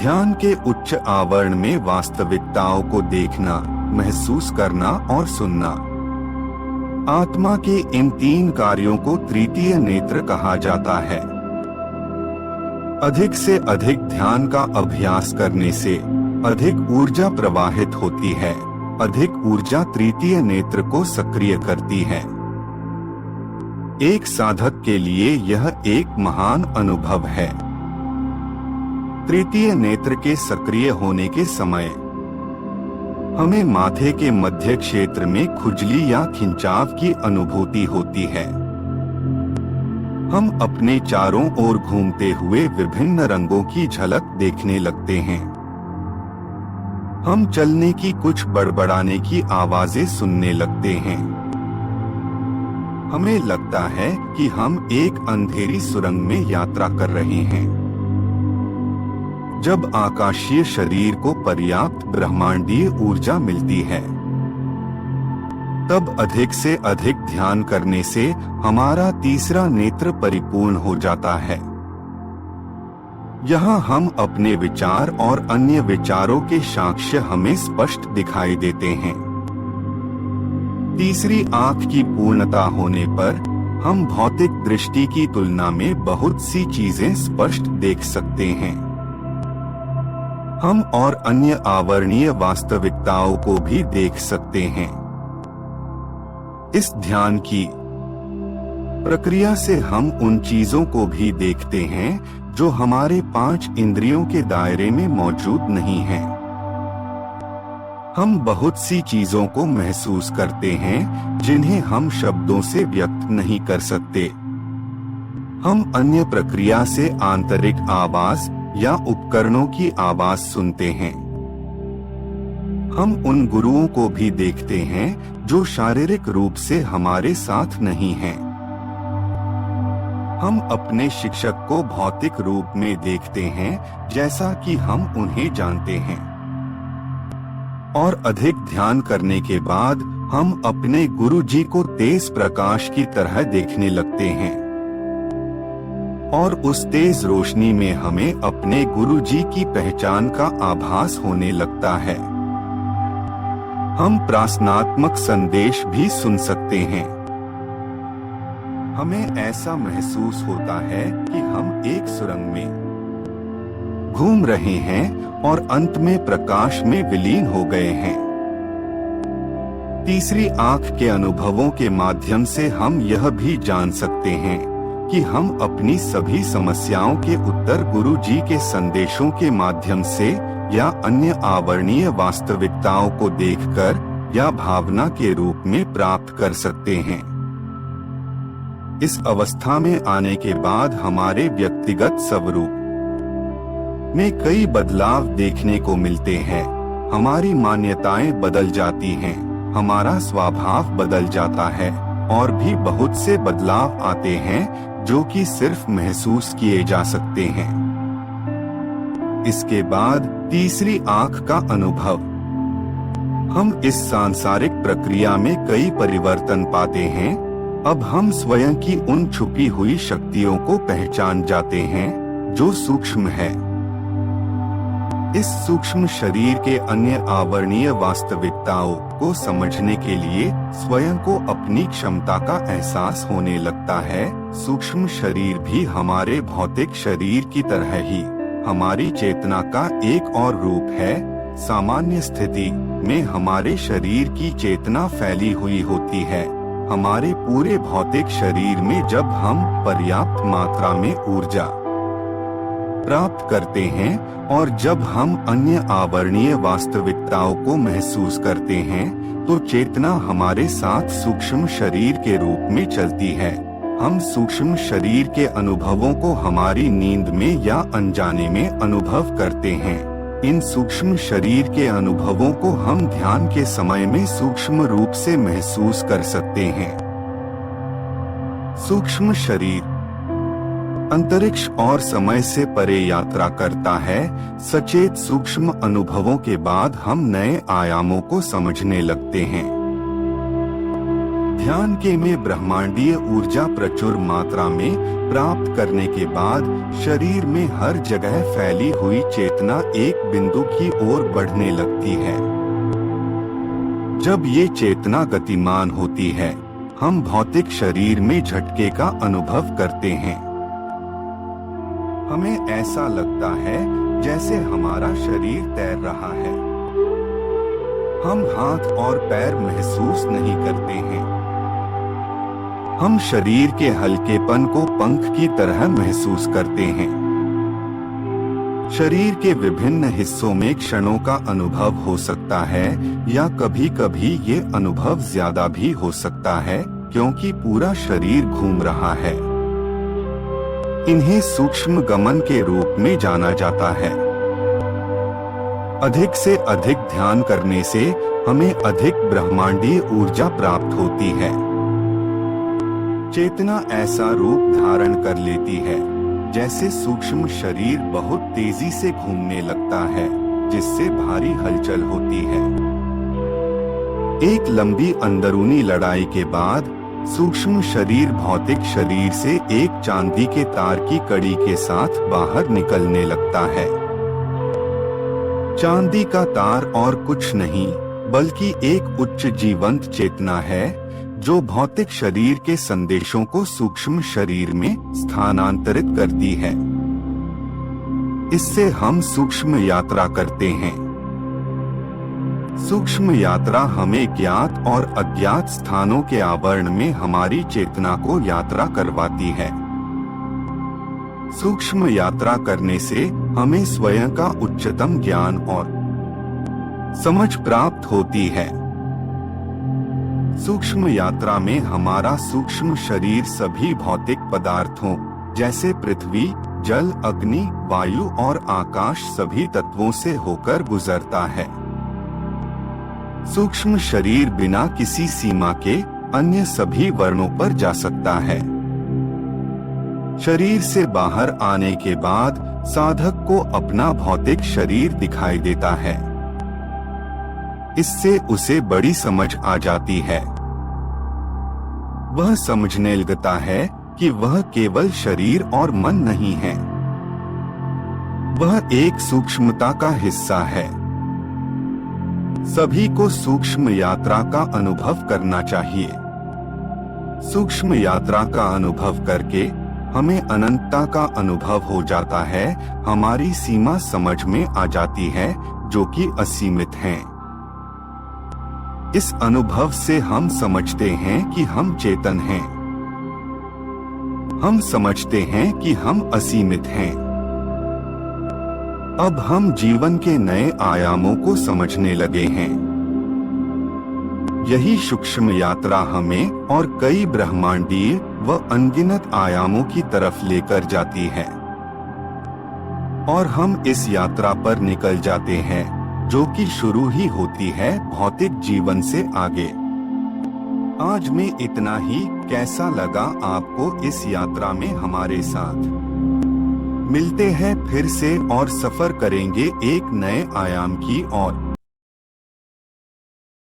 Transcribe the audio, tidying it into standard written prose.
ध्यान के उच्च आवरण में वास्तविकताओं को देखना, महसूस करना और सुनना। आत्मा के इन 3 कार्यों को तृतीय नेत्र कहा जाता है। अधिक से अधिक ध्यान का अभ्यास करने से अधिक ऊर्जा प्रवाहित होती है। अधिक ऊर्जा तृतीय नेत्र को सक्रिय करती है। एक साधक के लिए यह एक महान अनुभव है। तृतीय नेत्र के सक्रिय होने के समय हमें माथे के मध्य क्षेत्र में खुजली या खिंचाव की अनुभूति होती है। हम अपने चारों ओर घूमते हुए विभिन्न रंगों की झलक देखने लगते हैं। हम चलने की कुछ बड़बड़ाने की आवाजें सुनने लगते हैं। हमें लगता है कि हम एक अंधेरी सुरंग में यात्रा कर रहे हैं। जब आकाशीय शरीर को पर्याप्त ब्रह्मांडीय ऊर्जा मिलती है, तब अधिक से अधिक ध्यान करने से हमारा तीसरा नेत्र परिपूर्ण हो जाता है। यहाँ हम अपने विचार और अन्य विचारों के साक्ष्य हमें स्पष्ट दिखाई देते हैं। तीसरी आंख की पूर्णता होने पर हम भौतिक दृष्टि की तुलना में बहुत सी चीजें स्पष्ट देख सकते हैं। हम और अन्य आवरणीय वास्तविकताओं को भी देख सकते हैं। इस ध्यान की प्रक्रिया से हम उन चीजों को भी देखते हैं जो हमारे 5 इंद्रियों के दायरे में मौजूद नहीं हैं। हम बहुत सी चीजों को महसूस करते हैं जिन्हें हम शब्दों से व्यक्त नहीं कर सकते। हम अन्य प्रक्रिया से आंतरिक आवाज या उपकरणों की आवाज सुनते हैं। हम उन गुरुओं को भी देखते हैं जो शारीरिक रूप से हमारे साथ नहीं हैं। हम अपने शिक्षक को भौतिक रूप में देखते हैं जैसा कि हम उन्हें जानते हैं। और अधिक ध्यान करने के बाद हम अपने गुरु जी को तेज प्रकाश की तरह देखने लगते हैं। और उस तेज रोशनी में हमें अपने गुरु जी की पहचान का आभास होने लगता है। हम प्रार्थनात्मक संदेश भी सुन सकते हैं। हमें ऐसा महसूस होता है कि हम एक सुरंग में घूम रहे हैं और अंत में प्रकाश में विलीन हो गए हैं। तीसरी आंख के अनुभवों के माध्यम से हम यह भी जान सकते हैं कि हम अपनी सभी समस्याओं के उत्तर गुरु जी के संदेशों के माध्यम से या अन्य आवरणीय वास्तविकताओं को देखकर या भावना के रूप में प्राप्त कर सकते हैं। इस अवस्था में आने के बाद हमारे व्यक्तिगत स्वरूप में कई बदलाव देखने को मिलते हैं। हमारी मान्यताएं बदल जाती हैं, हमारा स्वभाव बदल जाता है और भी बहुत से बदलाव आते हैं जो कि सिर्फ महसूस किए जा सकते हैं। इसके बाद तीसरी आंख का अनुभव। हम इस सांसारिक प्रक्रिया में कई परिवर्तन पाते हैं। अब हम स्वयं की उन छुपी हुई शक्तियों को पहचान जाते हैं जो सूक्ष्म है। इस सूक्ष्म शरीर के अन्य आवरणीय वास्तविकताओं को समझने के लिए स्वयं को अपनी क्षमता का एहसास होने लगता है। सूक्ष्म शरीर भी हमारे भौतिक शरीर की तरह ही हमारी चेतना का एक और रूप है। सामान्य स्थिति में हमारे शरीर की चेतना फैली हुई होती है। हमारे पूरे भौतिक शरीर में जब हम पर्याप्त मात्रा में ऊर्जा प्राप्त करते हैं और जब हम अन्य आवरणीय वास्तविकताओं को महसूस करते हैं तो चेतना हमारे साथ सूक्ष्म शरीर के रूप में चलती है। हम सूक्ष्म शरीर के अनुभवों को हमारी नींद में या अनजाने में अनुभव करते हैं। इन सूक्ष्म शरीर के अनुभवों को हम ध्यान के समय में सूक्ष्म रूप से महसूस कर सकते हैं। सूक्ष्म शरीर अंतरिक्ष और समय से परे यात्रा करता है। सचेत सूक्ष्म अनुभवों के बाद हम नए आयामों को समझने लगते हैं। ध्यान के में ब्रह्मांडीय ऊर्जा प्रचुर मात्रा में प्राप्त करने के बाद शरीर में हर जगह फैली हुई चेतना एक बिंदु की ओर बढ़ने लगती है। जब ये चेतना गतिमान होती है, हम भौतिक शरीर में झटके का अनुभव करते हैं। हमें ऐसा लगता है जैसे हमारा शरीर तैर रहा है। हम हाथ और पैर महसूस नहीं करते हैं। हम शरीर के हल्केपन को पंख की तरह महसूस करते हैं। शरीर के विभिन्न हिस्सों में क्षणों का अनुभव हो सकता है या कभी-कभी ये अनुभव ज्यादा भी हो सकता है, क्योंकि पूरा शरीर घूम रहा है। इन्हें सूक्ष्म गमन के रूप में जाना जाता है। अधिक से अधिक ध्यान करने से हमें अधिक ब्रह्मांडीय ऊर्जा प्राप्त होती है। चेतना ऐसा रूप धारण कर लेती है जैसे सूक्ष्म शरीर बहुत तेजी से घूमने लगता है, जिससे भारी हलचल होती है। एक लंबी अंदरूनी लड़ाई के बाद सूक्ष्म शरीर भौतिक शरीर से एक चांदी के तार की कड़ी के साथ बाहर निकलने लगता है। चांदी का तार और कुछ नहीं बल्कि एक उच्च जीवंत चेतना है जो भौतिक शरीर के संदेशों को सूक्ष्म शरीर में स्थानांतरित करती है। इससे हम सूक्ष्म यात्रा करते हैं। सूक्ष्म यात्रा हमें ज्ञात और अज्ञात स्थानों के आवरण में हमारी चेतना को यात्रा करवाती है। सूक्ष्म यात्रा करने से हमें स्वयं का उच्चतम ज्ञान और समझ प्राप्त होती है। सूक्ष्म यात्रा में हमारा सूक्ष्म शरीर सभी भौतिक पदार्थों जैसे पृथ्वी, जल, अग्नि, वायु और आकाश सभी तत्वों से होकर गुजरता है। सूक्ष्म शरीर बिना किसी सीमा के अन्य सभी वर्णों पर जा सकता है। शरीर से बाहर आने के बाद साधक को अपना भौतिक शरीर दिखाई देता है। इससे उसे बड़ी समझ आ जाती है। वह समझने लगता है कि वह केवल शरीर और मन नहीं है, वह एक सूक्ष्मता का हिस्सा है। सभी को सूक्ष्म यात्रा का अनुभव करना चाहिए। सूक्ष्म यात्रा का अनुभव करके हमें अनंतता का अनुभव हो जाता है। हमारी सीमा समझ में आ जाती है जो कि असीमित है। इस अनुभव से हम समझते हैं कि हम चेतन हैं। हम समझते हैं कि हम असीमित हैं। अब हम जीवन के नए आयामों को समझने लगे हैं। यही सूक्ष्म यात्रा हमें और कई ब्रह्मांडीय व अनगिनत आयामों की तरफ लेकर जाती है और हम इस यात्रा पर निकल जाते हैं जो कि शुरू ही होती है भौतिक जीवन से आगे। आज में इतना ही। कैसा लगा आपको इस यात्रा में हमारे साथ? मिलते हैं फिर से और सफर करेंगे एक नए आयाम की ओर।